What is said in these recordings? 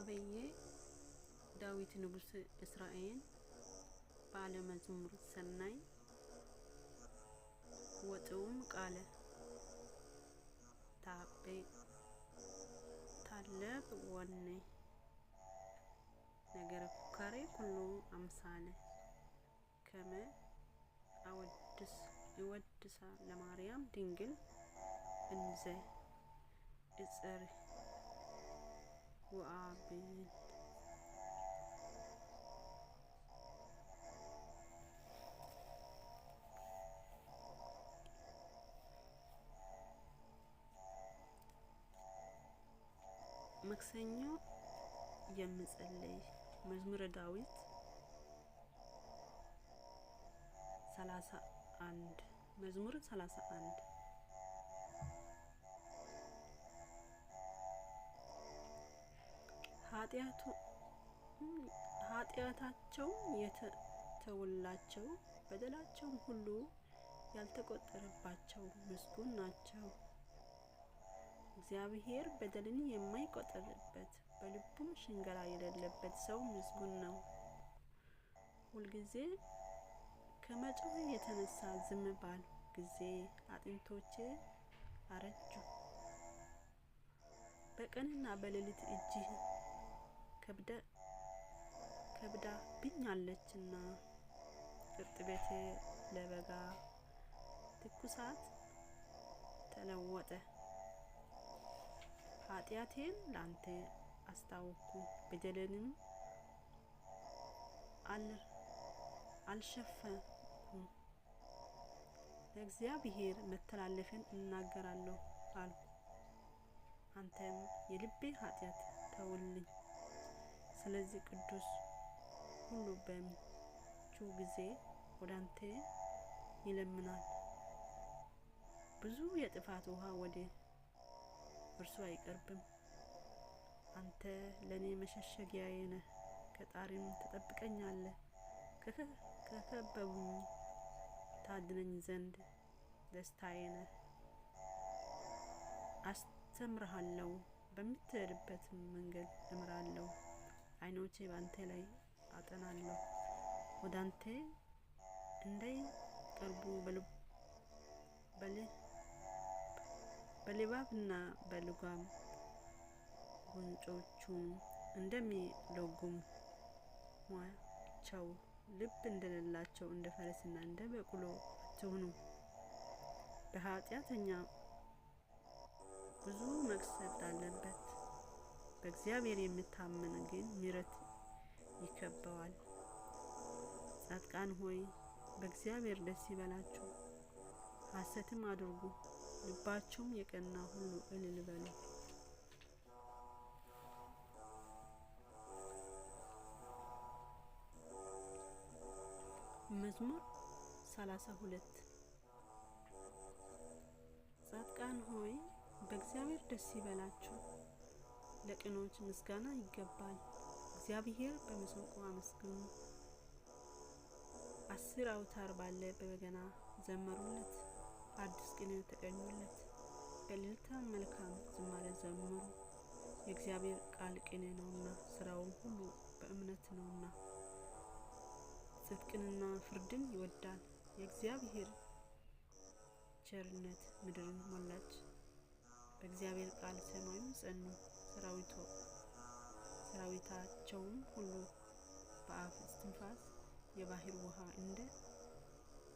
ነብዬ ዳዊት ንጉስ እስራኤል ባለ መዝሙር ሰናይ ወጡም ቃለ ታቤ ታለብ ወኔ ነገር ኩካሬ ኩሉ አምሳለ ከመ ይወድሳ ለማርያም ድንግል እንዘ እጽር ወአብን መክሰኞ የምጸልይ መዝሙረ ዳዊት 31 መዝሙር 31 ኃጢአታቸው የተተወላቸው በደላቸው ሁሉ ያልተቆጠረባቸው ምስጉን ናቸው። እግዚአብሔር በደልን የማይቆጥርበት በልቡም ሽንገላ የሌለበት ሰው ምስጉን ነው። ሁልጊዜ ከመጮህ የተነሳ ዝም ባል ጊዜ አጥንቶቼ አረጁ። በቀንና በሌሊት እጅህ ከብዳ ብኛለችና እርጥበቴ ለበጋ ትኩሳት ተለወጠ። ኃጢአቴን ላንተ አስታወኩ በደሌንም አልሸፈንኩም። ለእግዚአብሔር መተላለፌን እናገራለሁ አልኩ። አንተም የልቤ ኃጢአት ተውልኝ። ስለዚህ ቅዱስ ሁሉ በምቹ ጊዜ ወዳንተ ይለምናል። ብዙ የጥፋት ውሃ ወደ እርሱ አይቀርብም። አንተ ለኔ መሸሸጊያዬ ነህ፣ ከጣሪም ተጠብቀኛለህ። ከከበቡኝ ታድነኝ ዘንድ ደስታዬ ነህ። አስተምርሃለሁ፣ በምትሄድበት መንገድ እምራለሁ። ዓይኖቼ ባንተ ላይ አጠናለሁ። ወዳንተ እንዳይቀርቡ በልባብና በልጓም ጉንጮቹን እንደሚለጉም ሟቸው። ልብ እንደሌላቸው እንደ ፈረስና እንደ በቅሎ አትሁኑ። በኃጢአተኛ ብዙ መቅሰፍት አለበት፣ በእግዚአብሔር የሚታመን ግን ምሕረት ይከበዋል። ጻድቃን ሆይ በእግዚአብሔር ደስ ይበላችሁ፣ ሐሴትም አድርጉ፣ ልባችሁም የቀና ሁሉ እልል በሉ። መዝሙር 32 ጻድቃን ሆይ በእግዚአብሔር ደስ ይበላችሁ፣ ለቅኖች ምስጋና ይገባል። እግዚአብሔር በመሰንቆ አመስግኑ፣ 10 አውታር ባለ በበገና ዘምሩለት፣ አዲስ ቅኔ ተቀኙለት፣ በእልልታ መልካም ዝማሬ ዘምሩ። የእግዚአብሔር ቃል ቅኔ ነውና ስራውም ሁሉ በእምነት ነውና። ጽድቅንና ፍርድን ይወዳል። የእግዚአብሔር ቸርነት ምድርን ሞላች። በእግዚአብሔር ቃል ሰማዩን ጸኑ፣ ሰራዊታቸውም ሁሉ በአፍ እስትንፋስ የባህር ውሃ እንደ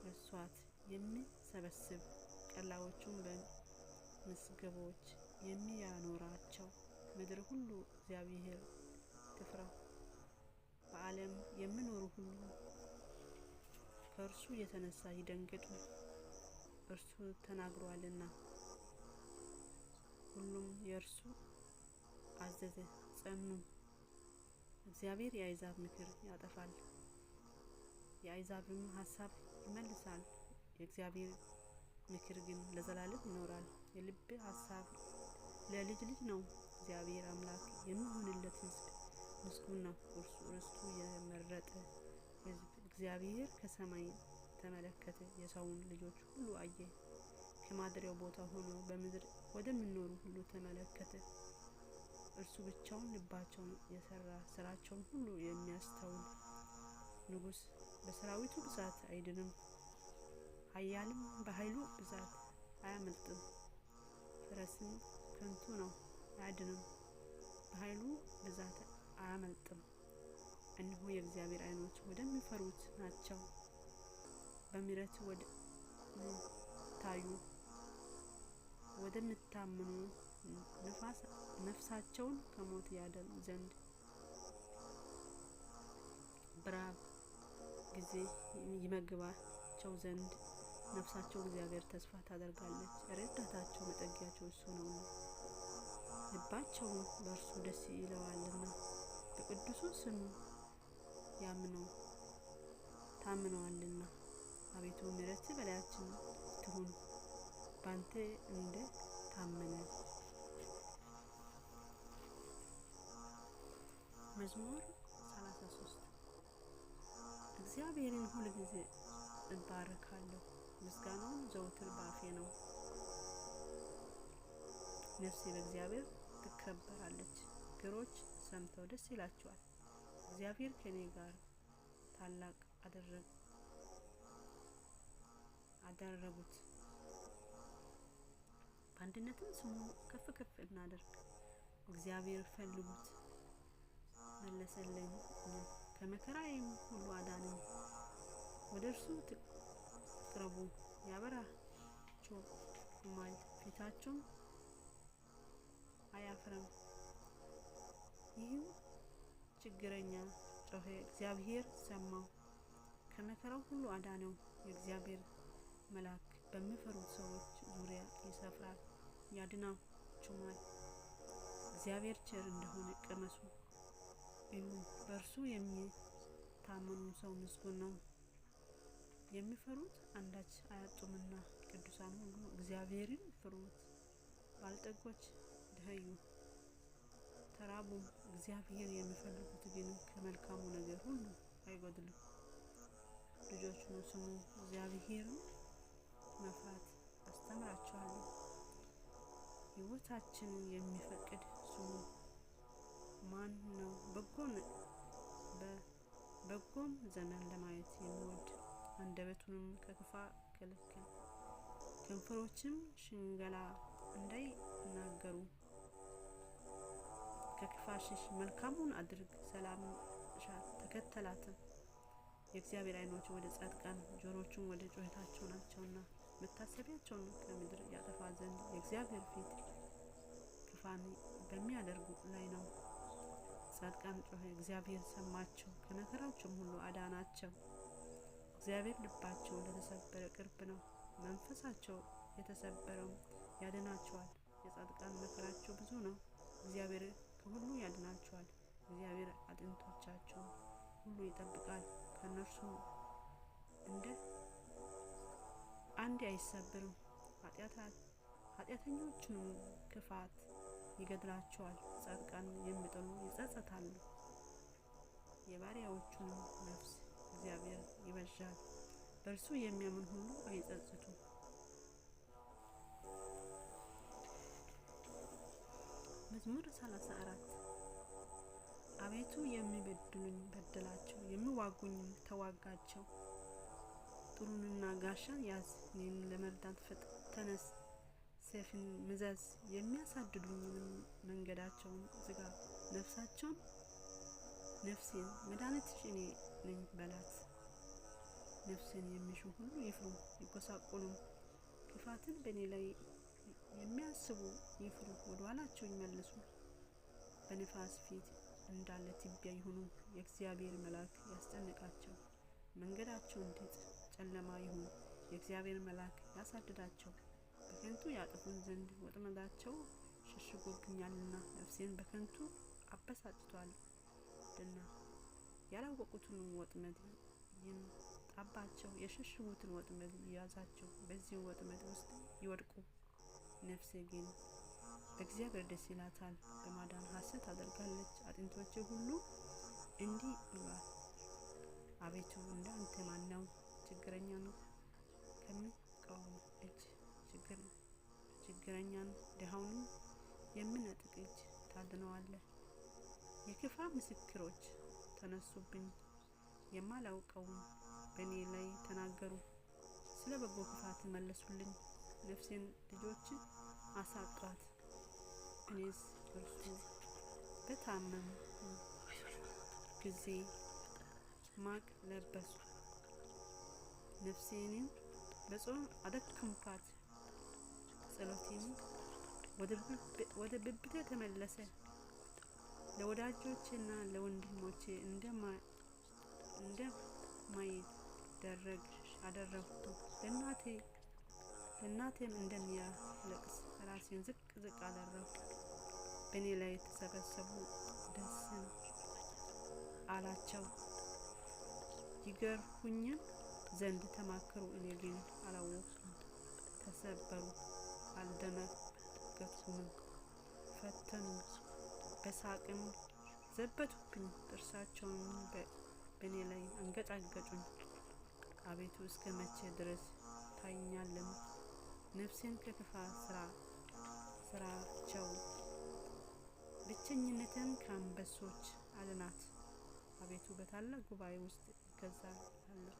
ረሷት የሚሰበስብ ቀላዎቹን በመስገቦች የሚያኖራቸው። ምድር ሁሉ እግዚአብሔር ትፍራ፣ በዓለም የሚኖሩ ሁሉ ከእርሱ የተነሳ ይደንግጡ። እርሱ ተናግሯልና ሁሉም የእርሱ አዘዘ ጸኑ። እግዚአብሔር የአሕዛብ ምክር ያጠፋል፣ የአሕዛብም ሐሳብ ይመልሳል። የእግዚአብሔር ምክር ግን ለዘላለም ይኖራል። የልብ ሐሳብ ለልጅ ልጅ ነው። እግዚአብሔር አምላክ የሚሆንለት ሕዝብ ምስጉን ነው። እርሱ ርስቱ የመረጠ ሕዝብ። እግዚአብሔር ከሰማይ ተመለከተ፣ የሰውን ልጆች ሁሉ አየ። ከማደሪያው ቦታ ሆኖ በምድር ወደሚኖሩ ሁሉ ተመለከተ። እርሱ ብቻውን ልባቸውን የሰራ ስራቸውን ሁሉ የሚያስተውል ንጉሥ በሰራዊቱ ብዛት አይድንም፣ ኃያልም በኃይሉ ብዛት አያመልጥም። ፈረስም ከንቱ ነው አያድንም፣ በኃይሉ ብዛት አያመልጥም። እነሆ የእግዚአብሔር ዓይኖች ወደሚፈሩት ናቸው፣ በምሕረት ወደሚታዩ ወደሚታመኑ ነፍሳቸውን ከሞት ያድን ዘንድ በራብ ጊዜ ይመግባቸው ዘንድ ነፍሳቸው እግዚአብሔር ተስፋ ታደርጋለች። ረዳታቸው መጠጊያቸው እሱ ነውና፣ ልባቸውን በእርሱ ደስ ይለዋልና። በቅዱሱ ስም ታምነዋልና። አቤቱ ምሕረት በላያችን ትሁን፣ ባንተ እንደ ታመነ። መዝሙር 33 እግዚአብሔርን ሁልጊዜ እባርካለሁ፣ ምስጋናውም ዘወትር በአፌ ነው። ነፍሴ በእግዚአብሔር ትከበራለች፣ እግሮች ሰምተው ደስ ይላቸዋል። እግዚአብሔር ከኔ ጋር ታላቅ አደረጉት፣ በአንድነትም ስሙን ከፍ ከፍ እናድርግ። እግዚአብሔር ፈልጉት መለሰልኝ፣ ከመከራዬም ሁሉ አዳነኝ። ወደ እርሱ ቅረቡ ያበራችሁማል፣ ፊታቸውም አያፍርም። ይህም ችግረኛ ጮኸ፣ እግዚአብሔር ሰማው፣ ከመከራው ሁሉ አዳነው። የእግዚአብሔር መልአክ በሚፈሩት ሰዎች ዙሪያ ይሰፍራል፣ ያድናችሁማል። እግዚአብሔር ቸር እንደሆነ ቅመሱ እዩ፣ በእርሱ የሚታመኑ ሰው ምስጉን ነው። የሚፈሩት አንዳች አያጡምና፣ ቅዱሳን ሁሉ እግዚአብሔርን ፍሩት። ባለጠጎች ደኸዩ ተራቡም፣ እግዚአብሔር የሚፈልጉት ግን ከመልካሙ ነገር ሁሉ አይጎድልም። ልጆች ሆይ ስሙ፣ እግዚአብሔርን መፍራት አስተምራችኋለሁ። ሕይወታችንን የሚፈቅድ ስሙ ማን ነው? በጎም ዘመን ለማየት የሚወድ አንደበቱንም ከክፋት ከልክል፣ ከንፈሮችም ሽንገላ እንዳይናገሩ። ከክፋት ሽሽ፣ መልካሙን አድርግ፣ ሰላምን እሻ ተከተላትም። የእግዚአብሔር ዓይኖች ወደ ጻድቃን ጆሮቹም ወደ ጩኸታቸው ናቸውና፣ መታሰቢያቸውን ከምድር ያጠፋ ዘንድ የእግዚአብሔር ፊት ክፋትን በሚያደርጉ ላይ ነው። ጻድቃን ጮኸ፣ እግዚአብሔር ሰማቸው፣ ከመከራቸውም ሁሉ አዳናቸው። እግዚአብሔር ልባቸው ለተሰበረ ቅርብ ነው፣ መንፈሳቸው የተሰበረው ያድናቸዋል። የጻድቃን መከራቸው ብዙ ነው፣ እግዚአብሔር ከሁሉ ያድናቸዋል። እግዚአብሔር አጥንቶቻቸውን ሁሉ ይጠብቃል፣ ከእነርሱ እንደ አንድ አይሰበርም። ኃጢአተኞችንም ክፋት ይገድላቸዋል፣ ጻድቃን የሚጠሉ ይጸጸታሉ። የባሪያዎቹንም ነፍስ እግዚአብሔር ይቤዣል፣ በእርሱ የሚያምን ሁሉ አይጸጸቱም። መዝሙር 34 አቤቱ የሚበድሉኝ በደላቸው፣ የሚዋጉኝም ተዋጋቸው። ጥሩንና ጋሻን ያዝ፣ እኔን ለመርዳት ተነስ። ሰይፍን ምዘዝ፣ የሚያሳድዱኝንም መንገዳቸውን ዝጋ። ነፍሴን መድኃኒትሽ እኔ ነኝ በላት። ነፍሴን የሚሹ ሁሉ ይፍሩ ይጎሳቆሉም። ክፋትን በእኔ ላይ የሚያስቡ ይፍሩ፣ ወደ ኋላቸው ይመለሱ። በንፋስ ፊት እንዳለ ትቢያ ይሁኑ። የእግዚአብሔር መልአክ ያስጨንቃቸው፣ መንገዳቸው እንደ ጨለማ ይሁን። የእግዚአብሔር መልአክ ያሳድዳቸው፣ በከንቱ ያጠፉን ዘንድ ወጥመዳቸው ሸሽጎብኛልና። ነፍሴን በከንቱ አበሳጭቷልና፣ ያላወቁትን ወጥመድ ይምጣባቸው። የሸሸጉትን ወጥመድ ይያዛቸው፣ በዚህ ወጥመድ ውስጥ ይወድቁ። ነፍሴ ግን በእግዚአብሔር ደስ ይላታል፣ በማዳን ሐሴት ታደርጋለች። አጥንቶቼ ሁሉ እንዲህ ይሏል፣ አቤቱ እንደ አንተ ማን ነው? ችግረኛን ከሚቃወም እጅ፣ ችግረኛን ድሃውንም የሚነጥቅ እጅ ታድነዋለህ። የክፋት ምስክሮች ተነሱብኝ፣ የማላውቀውን በእኔ ላይ ተናገሩ። ስለ በጎ ክፋት መለሱልኝ፣ ነፍሴን ልጆች አሳጧት። እኔስ እርሱ በታመምኩ ጊዜ ማቅ ለበስኩ፣ ነፍሴንም በጾም አደከምኳት። ጸሎቴም ወደ ብብቴ ተመለሰ። ለወዳጆቼና ለወንድሞቼ እንደማይደረግ አደረግኩ። ለእናቴም እንደሚያለቅስ ራሴን ዝቅ አደረግኩ። በእኔ ላይ ተሰበሰቡ፣ ደስም አላቸው። ይገርፉኝም ዘንድ ተማከሩ፣ እኔ ግን አላወቅኩም። ተሰበሩ፣ አልደነገጥኩም። ፈተኑ፣ በሳቅም ዘበቱብኝ። ጥርሳቸውን በእኔ ላይ አንገጫገጩኝ። አቤቱ እስከ መቼ ድረስ ታየኛለህ? ነፍሴን ከክፋት ስራቸው ብቸኝነትን ከአንበሶች አድናት። አቤቱ በታላቅ ጉባኤ ውስጥ እገዛለሁ።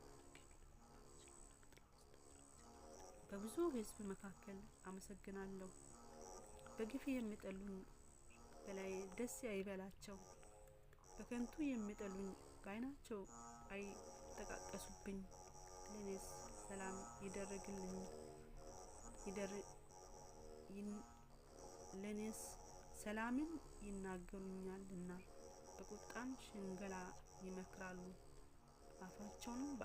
በብዙ ሕዝብ መካከል አመሰግናለሁ። በግፍ የሚጠሉኝ በላይ ደስ አይበላቸው። በከንቱ የሚጠሉኝ በዓይናቸው አይጠቃቀሱብኝ። ለእኔስ ሰላም ለእኔስ ሰላምን ይናገሩኛልና በቁጣም ሽንገላ ይመክራሉ። አፋቸውንም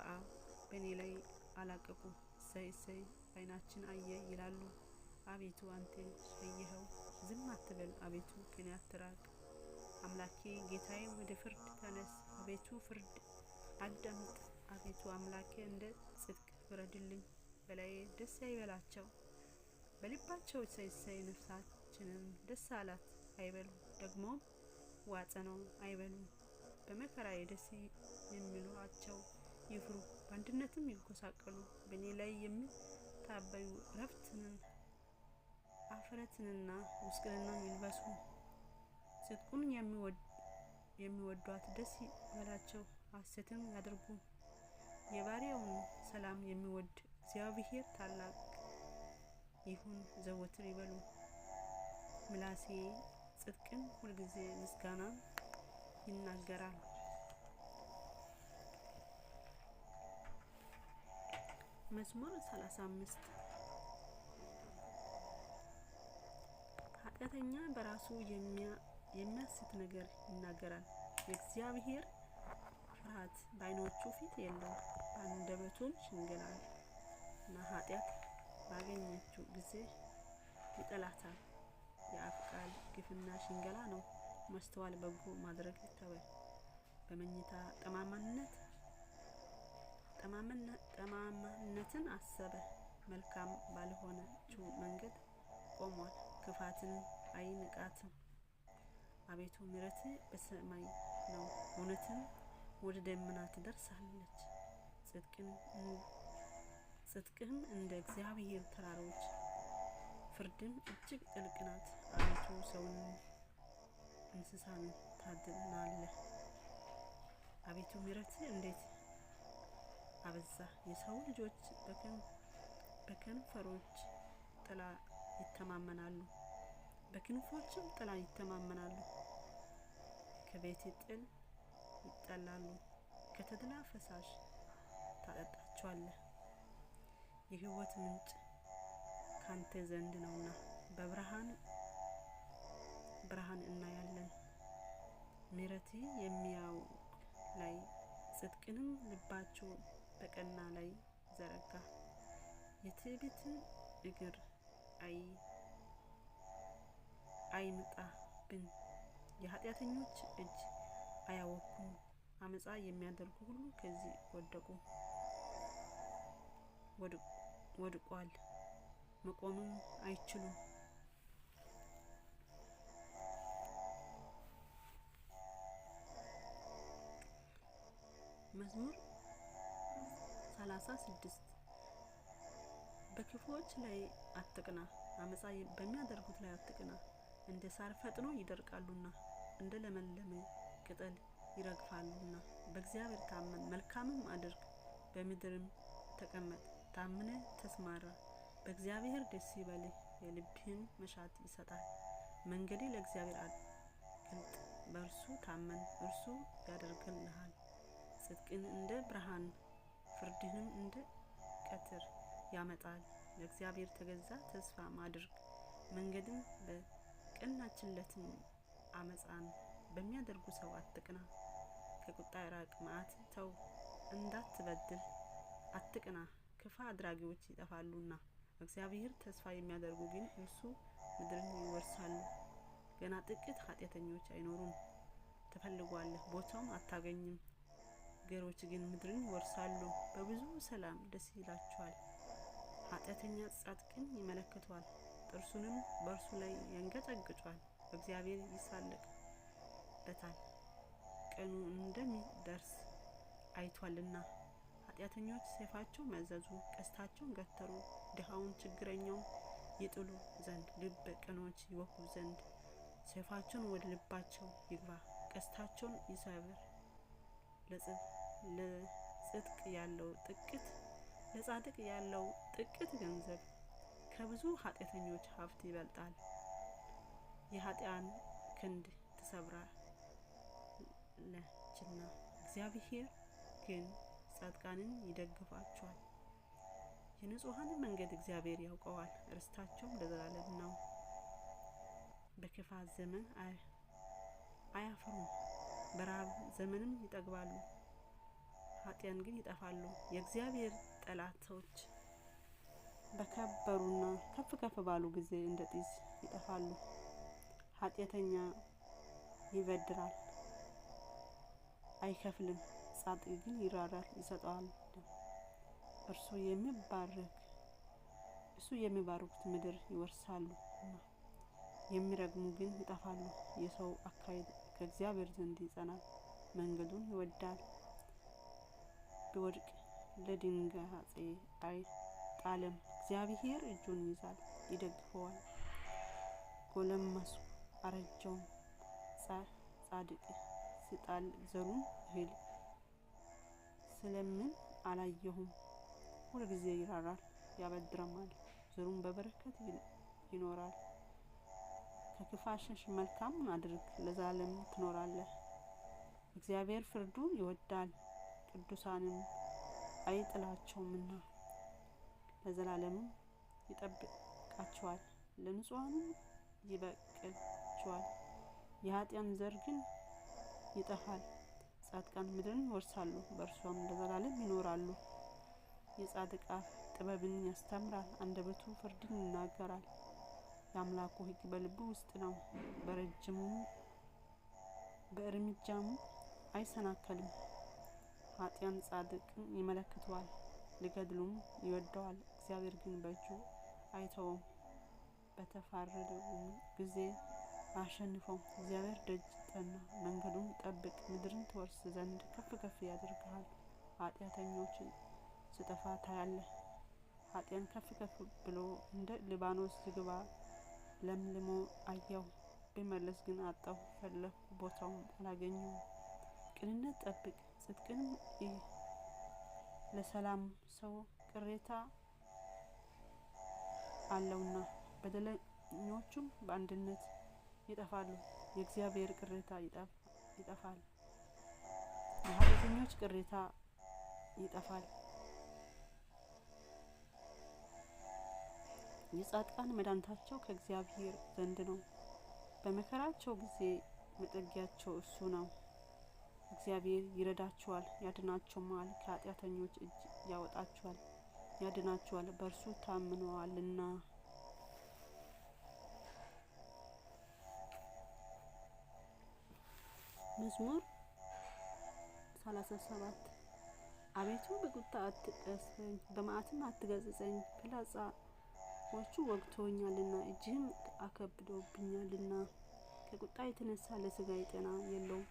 በእኔ ላይ አላቀቁ። እሰይ ዓይናችን አየ ይላሉ። አቤቱ አንተ ሸየኸው፣ ዝም አትበል። አቤቱ ከእኔ አትራቅ። አምላኬ ጌታዬ ወደ ፍርድ ተነስ። አቤቱ ፍርድ አዳምጥ። አቤቱ አምላኬ እንደ ጽድቅ ፍረድልኝ። በላዬ ደስ አይበላቸው። በልባቸው እሰይ ነፍሳችንን ደስ አላት አይበሉ። ደግሞም ዋጸነው አይበሉ። በመከራዬ ደስ የሚሏቸው ይፍሩ፣ በአንድነትም ይጎሳቀሉ። በእኔ ላይ የሚታበዩ አፍረትንና ጉስቁልናን ይልበሱ። ጽድቁን የሚወዷት ደስ ይበላቸው፣ ሐሴትን ያድርጉ። የባሪያውን ሰላም የሚወድ እግዚአብሔር ታላቅ ይሁን ዘወትር ይበሉ። ምላሴ ጽድቅን ሁልጊዜ ምስጋናን ይናገራል። መዝሙር 35 ኃጢአተኛ በራሱ የሚያስት ነገር ይናገራል። የእግዚአብሔር ፍርሃት በዓይኖቹ ፊት የለውም። በአንደበቱም ሽንገላና ኃጢአት ባገኘችው ጊዜ ይጠላታል። የአፍ ቃል ግፍና ሽንገላ ነው። ማስተዋል በጎ ማድረግ ይተዋል። በመኝታ ጠማማነትን አሰበ። መልካም ባልሆነችው መንገድ ቆሟል። ክፋትን አይንቃትም። አቤቱ ምሕረትህ በሰማይ ነው፣ እውነትም ወደ ደመናት ትደርሳለች። ጽድቅህም እንደ እግዚአብሔር ተራሮች፣ ፍርድም እጅግ ጥልቅ ናት። አቤቱ ሰውን እንስሳን ታድናለህ። አቤቱ ምሕረትህ እንዴት አበዛ! የሰው ልጆች በከንፈሮች ጥላ ይተማመናሉ፣ በክንፎችም ጥላ ይተማመናሉ። ከቤት ጥል ይጠላሉ፣ ከተድላ ፈሳሽ ታጠጣቸዋለህ። የሕይወት ምንጭ ካንተ ዘንድ ነውና በብርሃን እናያለን። ምሕረትህ የሚያውቅ ላይ ጽድቅንም ልባቸው በቀና ላይ ዘረጋ። የትዕቢትን እግር አይምጣብን፣ የኃጢአተኞች እጅ አያወኩም። አመፃ የሚያደርጉ ሁሉ ከዚህ ወድቋል፣ መቆምም አይችሉም። መዝሙር 36 በክፉዎች ላይ አትቅና፣ አመፃ በሚያደርጉት ላይ አትቅና። እንደ ሳር ፈጥኖ ይደርቃሉና እንደ ለመለመ ቅጠል ይረግፋሉና። በእግዚአብሔር ታመን መልካምም አድርግ፣ በምድርም ተቀመጥ። ታምነ ተስማራ፣ በእግዚአብሔር ደስ ይበልህ። የልብህን መሻት ይሰጣል። መንገዴ ለእግዚአብሔር አግልጥ፣ በእርሱ ታመን፣ እርሱ ያደርግልሃል። ጽድቅን እንደ ብርሃን ፍርድህንም እንደ ቀትር ያመጣል። ለእግዚአብሔር ተገዛ፣ ተስፋ አድርግ። መንገድን በቀናችለትም አመፃን በሚያደርጉ ሰው አትቅና። ከቁጣ ራቅ፣ መዓት ተው፣ እንዳትበድል አትቅና። ክፋ አድራጊዎች ይጠፋሉና እግዚአብሔር ተስፋ የሚያደርጉ ግን እርሱ ምድርን ይወርሳሉ። ገና ጥቂት ኃጢአተኞች አይኖሩም። ትፈልጓለህ፣ ቦታውም አታገኝም። ገሮች ግን ምድርን ይወርሳሉ። በብዙ ሰላም ደስ ይላቸዋል። ኃጢአተኛ ጻድቅን ይመለከቷል፣ ጥርሱንም በእርሱ ላይ ያንገጫግጫል። እግዚአብሔር ይሳለቅበታል፣ ቀኑ እንደሚደርስ አይቷልና። ኃጢአተኞች ሰይፋቸው መዘዙ፣ ቀስታቸውን ገተሩ። ድሃውን ችግረኛውን ይጥሉ ዘንድ ልበ ቅኖች ይወጉ ዘንድ ሰይፋቸውን ወደ ልባቸው ይግባ፣ ቀስታቸውን ይሰብር። ለጻድቅ ያለው ጥቂት ገንዘብ ከብዙ ኃጢአተኞች ሀብት ይበልጣል። የኃጢአን ክንድ ትሰብራለችና እግዚአብሔር ግን ጻድቃንን ይደግፋቸዋል። የንጹሐን መንገድ እግዚአብሔር ያውቀዋል፣ ርስታቸውም ለዘላለም ነው። በክፋት ዘመን አያፍሩም፣ በራብ ዘመንም ይጠግባሉ። ኃጢያን ግን ይጠፋሉ። የእግዚአብሔር ጠላቶች በከበሩና ከፍ ከፍ ባሉ ጊዜ እንደ ጢስ ይጠፋሉ። ኃጢአተኛ ይበድራል አይከፍልም፣ ጻድቅ ግን ይራራል ይሰጠዋል። እርሱ የሚባርኩት ምድር ይወርሳሉ፣ የሚረግሙ ግን ይጠፋሉ። የሰው አካሄድ ከእግዚአብሔር ዘንድ ይጸናል፣ መንገዱን ይወዳል። ቢወድቅ ለድንጋጤ አይጣልም፣ እግዚአብሔር እጁን ይይዛል ይደግፈዋል። ጎለመስኩ አረጀውም፣ ጻድቅ ሲጣል ዘሩን እህል ስለምን አላየሁም። ሁልጊዜ ይራራል ያበድራል፣ ዘሩን በበረከት ይኖራል። ከክፋት ሽሽ፣ መልካሙን አድርግ፣ ለዘላለም ትኖራለህ። እግዚአብሔር ፍርዱን ይወዳል፣ ቅዱሳንም አይጥላቸውምና ለዘላለም ይጠብቃቸዋል። ለንጹሐንም ይበቅላቸዋል። የኃጢአን ዘር ግን ይጠፋል። ጻድቃን ምድርን ይወርሳሉ፣ በእርሷም ለዘላለም ይኖራሉ። የጻድቅ አፍ ጥበብን ያስተምራል፣ አንደበቱ ፍርድን ይናገራል። የአምላኩ ሕግ በልቡ ውስጥ ነው፣ በእርምጃም አይሰናከልም። ኃጢያን ጻድቅን ይመለከተዋል፣ ሊገድሉም ይወደዋል። እግዚአብሔር ግን በእጁ አይተውም፣ በተፋረደውም ጊዜ አሸንፈው። እግዚአብሔር ደጅ ጠና፣ መንገዱን ጠብቅ፣ ምድርን ትወርስ ዘንድ ከፍ ከፍ ያደርግሃል። ኃጢአተኞችን ስጠፋ ታያለህ። ኃጢያን ከፍ ከፍ ብሎ እንደ ሊባኖስ ዝግባ ለምልሞ አየሁ። ቢመለስ ግን አጣሁ፣ ፈለግሁ፣ ቦታውም አላገኘሁም። ቅንነት ጠብቅ፣ ጽድቅንም እይ። ለሰላም ሰው ቅሬታ አለውና በደለኞቹም በአንድነት ይጠፋሉ። የእግዚአብሔር ቅሬታ ይጠፋል፣ የኃጢአተኞች ቅሬታ ይጠፋል። የጻድቃን መድኃኒታቸው ከእግዚአብሔር ዘንድ ነው፣ በመከራቸው ጊዜ መጠጊያቸው እርሱ ነው። እግዚአብሔር ይረዳቸዋል ያድናቸውማል፣ ከኃጢአተኞች እጅ ያወጣቸዋል ያድናቸዋል፣ በእርሱ ታምነዋልና። መዝሙር 37 አቤቱ በቁጣ አትቅሰፈኝ፣ በመዓትም አትገስጸኝ። ፍላጻዎቹ ወግተውኛልና እጅህም አከብደውብኛልና። ከቁጣ የተነሳ ለሥጋዬ ጤና የለውም፣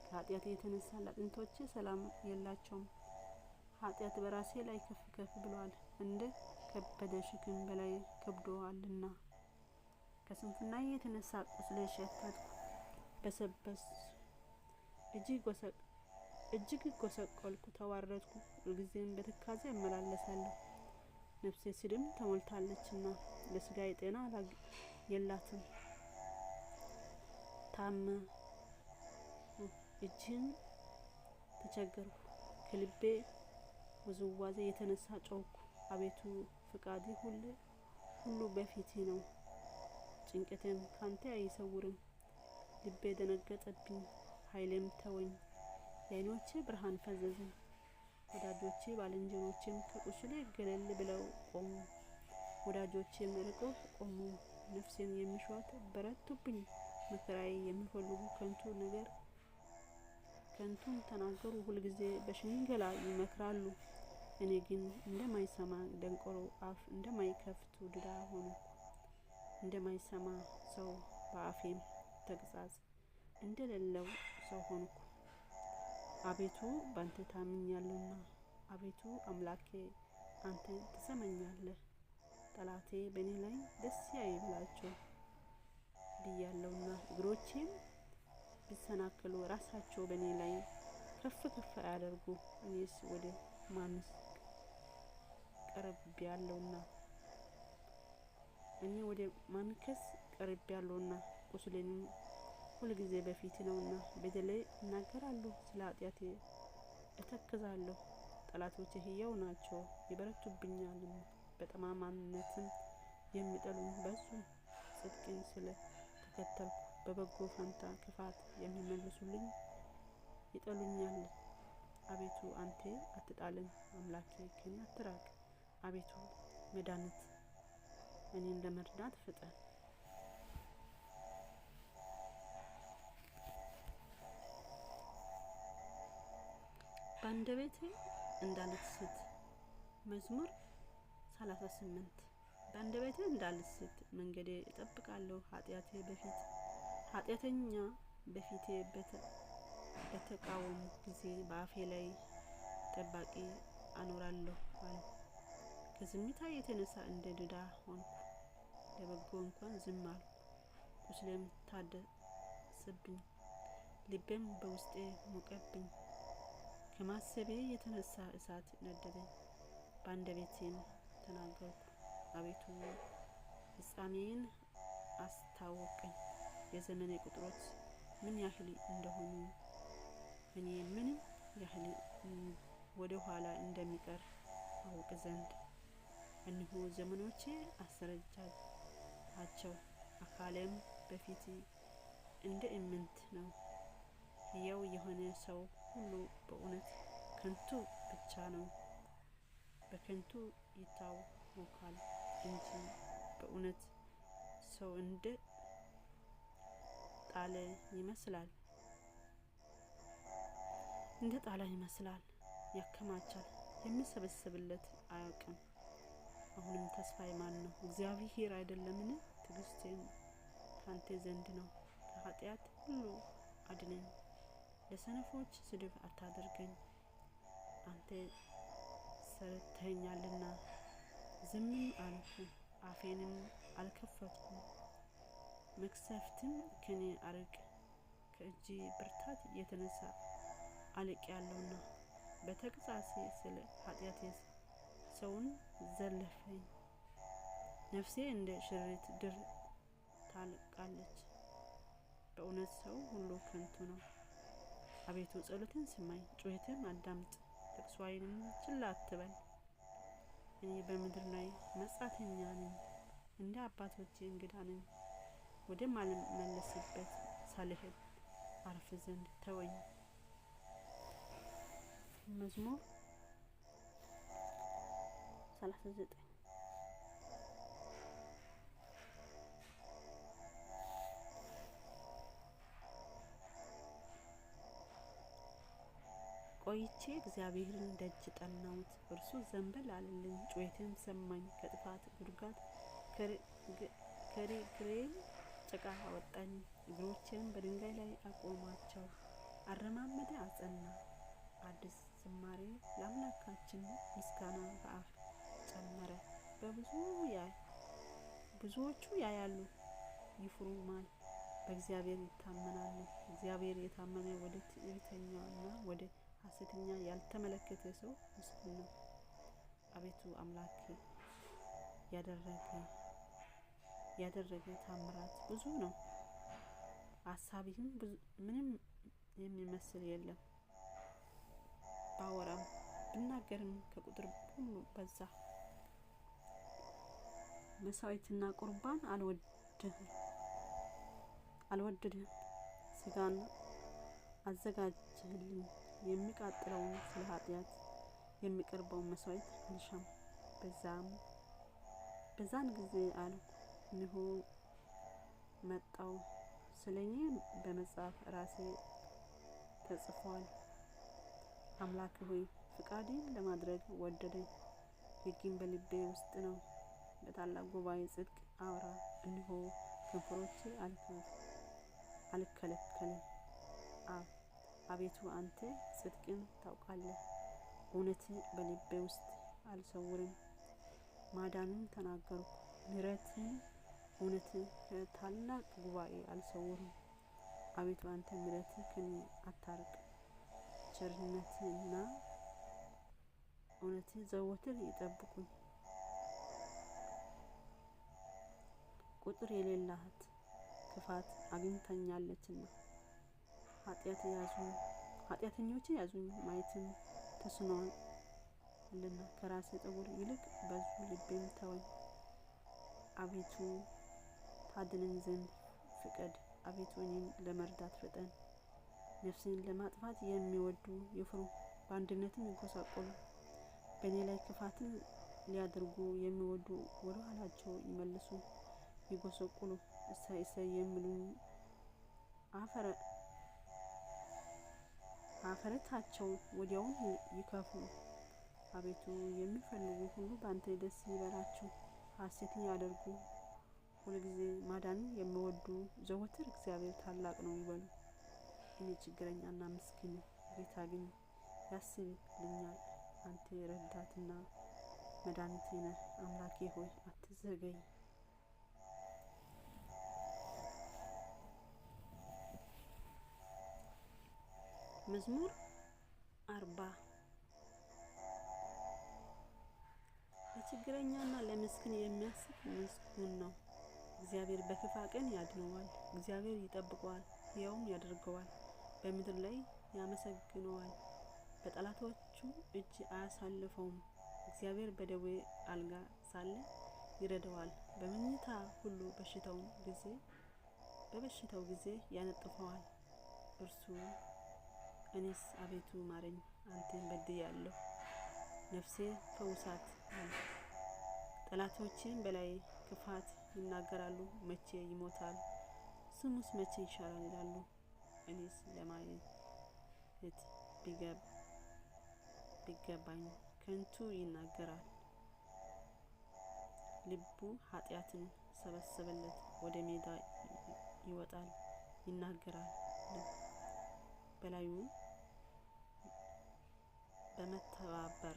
ከኃጢአቴ የተነሳ ለአጥንቶቼ ሰላም የላቸውም። ኃጢአት በራሴ ላይ ከፍ ከፍ ብሏል፣ እንደ ከበደ ሸክም በላይ ከብዶአልና። ከስንፍናዬ የተነሳ ቁስሌ ሸተትኩ፣ በሰበስ እጅግ ጎሰቆልኩ፣ ተዋረድኩ። ሁልጊዜም በትካዜ እመላለሳለሁ። ነፍሴ ስድብ ተሞልታለችና ለስጋዬ ጤና የላትም። ታመ እጅህን ተቸገርኩ፣ ከልቤ ውዝዋዜ የተነሳ ጮኽኩ። አቤቱ ፈቃድህ ሁሉ በፊትህ ነው፣ ጭንቀቴም ካንተ አይሰውርም። ልቤ ደነገጠብኝ፣ ኃይሌም ተወኝ፣ የዓይኖቼ ብርሃን ፈዘዘ። ወዳጆቼ ባልንጀሮቼም ከቁስሌ ገለል ብለው ቆሙ። ወዳጆቼም ርቀው ቆሙ፣ ነፍሴን የሚሿት በረቱብኝ። መከራዬ የሚፈልጉ ከንቱን ተናገሩ፣ ሁልጊዜ በሽንገላ ይመክራሉ። እኔ ግን እንደማይሰማ ደንቆሮ፣ አፍ እንደማይከፍት ድዳ ሆንኩ። እንደማይሰማ ሰው በአፌም ተግሣጽ እንደሌለው ሰው ሆንኩ። አቤቱ ባንተ ታምኛለሁና፣ አቤቱ አምላኬ አንተ ትሰማኛለህ። ጠላቴ በእኔ ላይ ደስ አይበላቸው ብያለሁና፣ እግሮቼም ቢሰናከሉ ራሳቸው በእኔ ላይ ከፍ ከፍ አያደርጉ። እኔስ ወደ ማንስ ቀርቤያለሁና ቁስሌንም ሁልጊዜ በፊት ነውና። በደሌ እናገራለሁ፣ ስለ ኃጢአቴ እተክዛለሁ። ጠላቶቼ ሕያው ናቸው ይበረቱብኛልም፣ በጠማማነትም የሚጠሉኝ በዙ። ጽድቅን ስለ ተከተልኩ በበጎ ፈንታ ክፋት የሚመልሱልኝ ይጠሉኛል። አቤቱ አንተ አትጣለኝ፣ አምላኬ ከኔ አትራቅ። አቤቱ መድኃኒት እኔን ለመርዳት ፍጠን። በአንደበቴ እንዳልስት። መዝሙር 38 በአንደበቴ እንዳልስት መንገዴ እጠብቃለሁ። ኃጢአተኛ በፊቴ በተቃወሙ ጊዜ በአፌ ላይ ጠባቂ አኖራለሁ አለ። ከዝምታ የተነሳ እንደ ድዳ ሆንኩ፣ ለበጎ እንኳን ዝም አልኩ። ቁስሌም ታደሰብኝ፣ ልቤም በውስጤ ሞቀብኝ። ከማሰቤ የተነሳ እሳት ነደደኝ፣ በአንደበቴም ተናገርኩ። አቤቱ ፍጻሜዬን አስታወቀኝ፣ የዘመኔ ቁጥሮች ምን ያህል እንደሆኑ፣ እኔ ምን ያህል ወደ ኋላ እንደሚቀር አውቅ ዘንድ። እነሆ ዘመኖቼ አስረጃቸው፣ አካሌም በፊት እንደ ኢምንት ነው። ሕያው የሆነ ሰው ሁሉ በእውነት ከንቱ ብቻ ነው፣ በከንቱ ይታወካል እንጂ በእውነት ሰው እንደ ጣለ ይመስላል፣ ያከማቻል፣ የሚሰበስብለት አያውቅም። አሁንም ተስፋዬ ማን ነው? እግዚአብሔር አይደለምን? ትዕግስቴም ካንተ ዘንድ ነው። ከኃጢአት ሁሉ አድነኝ፣ ለሰነፎች ስድብ አታድርገኝ። አንተ ሰርተኸኛልና ዝምም አልሁ፣ አፌንም አልከፈትኩም። መቅሰፍትን ከኔ አርቅ፣ ከእጅ ብርታት የተነሳ አልቄአለሁና። በተግሣጼ ስለ ኃጢአቴ ሰውን ዘለፈኝ። ነፍሴ እንደ ሽርት ድር ታልቃለች፣ በእውነት ሰው ሁሉ ከንቱ ነው። አቤቱ ጸሎቴን ስማኝ፣ ጩኸቴን አዳምጥ፣ ልቅሶዬንም ችላ አትበል። እኔ በምድር ላይ መጻተኛ ነኝ፣ እንደ አባቶቼ እንግዳ ነኝ። ወደማልመለስበት ሳልሄድ አርፍ ዘንድ ተወኝ። መዝሙር 39 ቆይቼ እግዚአብሔርን ደጅ ጠናሁት፣ እርሱ ዘንበል አለልኝ። ጩኸቴን ሰማኝ፣ ከጥፋት ጉድጓድ ከርግሬም ጭቃ አወጣኝ። እግሮቼን በድንጋይ ላይ አቆማቸው፣ አረማመደ አጸና። አዲስ ዝማሬ ለአምላካችን ምስጋና በአፍ ጨመረ። ብዙዎቹ ያያሉ፣ ይፍሩማል፣ በእግዚአብሔር ይታመናሉ። እግዚአብሔር የታመነ ወደ ትዕቢተኛና ወደ ሐሰተኛ ያልተመለከተ ሰው ምስጉን ነው። አቤቱ አምላኬ ያደረገ ታምራት ብዙ ነው። ሐሳብህም ምንም የሚመስል የለም። ባወራም ብናገርም ከቁጥር ሁሉ በዛ። መስዋዕትና ቁርባን አልወደድህም። ስጋን አዘጋጅልኝ፣ የሚቃጠለውን ስለ ኃጢአት የሚቀርበውን መስዋዕት አልሻም። በዛን ጊዜ አልኩ፣ እነሆ መጣሁ፣ ስለኔ በመጽሐፍ ራሴ ተጽፏል። አምላክ ሆይ ፍቃድን ለማድረግ ወደደኝ፣ ሕግም በልቤ ውስጥ ነው። በታላቅ ጉባኤ ጽድቅ አውራ፣ እነሆ ከንፈሮቼ አልከለከልም። አቤቱ አንተ ጽድቅን ታውቃለህ፣ እውነት በልቤ ውስጥ አልሰውርም። ማዳንን ተናገርኩ፣ ምሕረትን እውነት ከታላቅ ጉባኤ አልሰውርም። አቤቱ አንተ ምሕረትህ ከኔ አታርቅ፣ ቸርነትና እውነት ዘወትር ይጠብቁኝ። ቁጥር የሌላት ክፋት አግኝታኛለችና ኃጢአተኞች ያዙኝ፣ ማየትም ተስኖአልና ከራሴ ጠጉር ይልቅ በዙ፣ ልቤም ተወኝ። አቤቱ ታድነኝ ዘንድ ፍቀድ፣ አቤቱ እኔን ለመርዳት ፍጠን። ነፍሴን ለማጥፋት የሚወዱ ይፍሩ፣ በአንድነትም ይጎሳቆሉ። በእኔ ላይ ክፋትን ሊያደርጉ የሚወዱ ወደ ኋላቸው ይመለሱ፣ ይጎሰቁሉ። እሰይ እሰይ የሚሉኝ አፈረታቸው ወዲያውኑ ይከፍሉ። አቤቱ የሚፈልጉ ሁሉ በአንተ ደስ ይበላቸው፣ ሐሴትን ያደርጉ። ሁልጊዜ ማዳንን የሚወዱ ዘወትር እግዚአብሔር ታላቅ ነው ይበሉ። እኔ ችግረኛና ምስኪን፣ ጌታ ግን ያስብልኛል። አንተ ረዳትና መድኃኒቴ ነህ። አምላኬ ሆይ አትዘገይ። መዝሙር 40 ለችግረኛና ለምስኪን የሚያስብ ምስጉን ነው። እግዚአብሔር በክፉ ቀን ያድነዋል። እግዚአብሔር ይጠብቀዋል፣ ሕያውም ያደርገዋል፣ በምድር ላይ ያመሰግነዋል፣ በጠላቶቹ እጅ አያሳልፈውም። እግዚአብሔር በደዌ አልጋ ሳለ ይረዳዋል፣ በመኝታ ሁሉ በበሽታው ጊዜ ያነጥፈዋል። እኔስ አቤቱ ማረኝ፣ አንተን በድያለሁ፣ ነፍሴ ፈውሳት አለ። ጠላቶቼም በላይ ክፋት ይናገራሉ፣ መቼ ይሞታል? ስሙስ መቼ ይሻራል ይላሉ። እኔስ ለማየት ቢገባኝ ከንቱ ይናገራል። ልቡ ኃጢአትን ሰበሰበለት፣ ወደ ሜዳ ይወጣል ይናገራል። በላዩ በመተባበር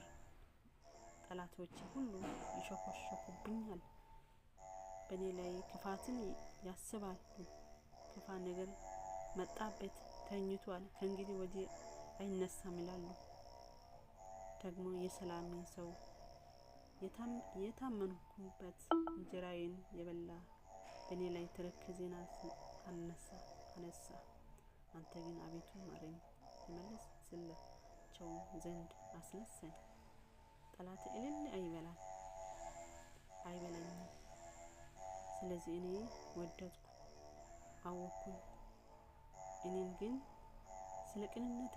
ጠላቶቼ ሁሉ ይሾከሹኩብኛል። በእኔ ላይ ክፋትን ያስባሉ። ክፉ ነገር መጣበት፣ ተኝቷል፣ ከእንግዲህ ወዲህ አይነሳም ይላሉ። ደግሞ የሰላሜ ሰው የታመንኩበት እንጀራዬን የበላ በእኔ ላይ ተረከዜን አነሳ። አንተ ግን አቤቱ ማረኝ፣ ይመልስላቸው ዘንድ አስነሳኝ። ጠላት እልል አይበላኝም። ስለዚህ እኔ ወደድኩ አወቅኩኝ። እኔን ግን ስለ ቅንነቴ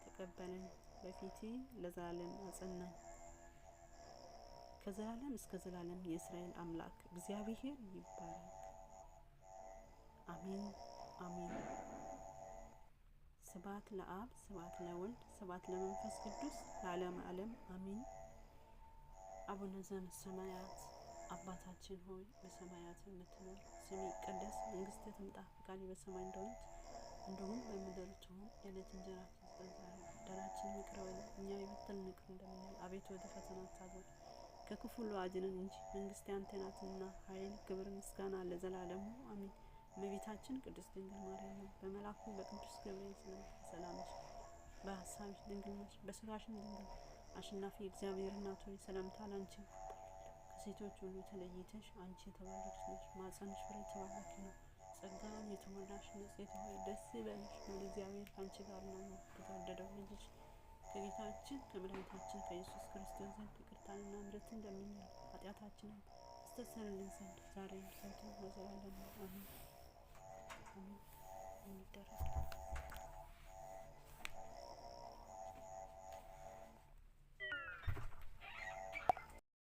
ተቀበለኝ፣ በፊቴ ለዘላለም አጸናኝ። ከዘላለም እስከ ዘላለም የእስራኤል አምላክ እግዚአብሔር ይባረክ። አሜን አሜን። ስብሐት ለአብ፣ ስብሐት ለወልድ፣ ስብሐት ለመንፈስ ቅዱስ ለዓለመ ዓለም አሜን። አቡነ ዘበሰማያት አባታችን ሆይ በሰማያት የምትኖር፣ ስምህ ይቀደስ፣ መንግስትህ ትምጣ፣ ፈቃድህ በሰማይ እንደሆነች እንዲሁም በምድር ትሁን። የዕለት እንጀራችንን ስጠን ዛሬ፣ በደላችንን ይቅር በለን እኛ የበደሉንን ይቅር እንደምንል፣ አቤቱ ወደ ፈተና አታግባን ከክፉ ሁሉ አድነን እንጂ መንግስት ያንተ ናትና ኃይል፣ ክብር፣ ምስጋና ለዘላለሙ አሜን። እመቤታችን ቅድስት ድንግል ማርያም በመልአኩ በቅዱስ ገብርኤል ሰላምሽ በሀሳብሽ ድንግል ነሽ፣ በስጋሽም ድንግል አሸናፊ እግዚአብሔር እናት ሆይ ሰላምታ ላንቺ ከሴቶች ሁሉ ተለይተሽ አንቺ የተባረክሽ ነሽ። ማኅፀንሽ ፍሬ የተባረከ ነው። ጸጋን የተሞላሽ ንጽሕት ሆይ ደስ ይበልሽ፣ እግዚአብሔር ከአንቺ ጋር ነውና ከተወደደው ልጅሽ ከጌታችን ከመድኃኒታችን ከኢየሱስ ክርስቶስ ዘንድ ይቅርታንና ምሕረትን ለምኝልን ኃጢአታችንን ያስተሰርይልን ዘንድ ዛሬም ዘወትርም ለዘላለሙ አሜን። አሜን።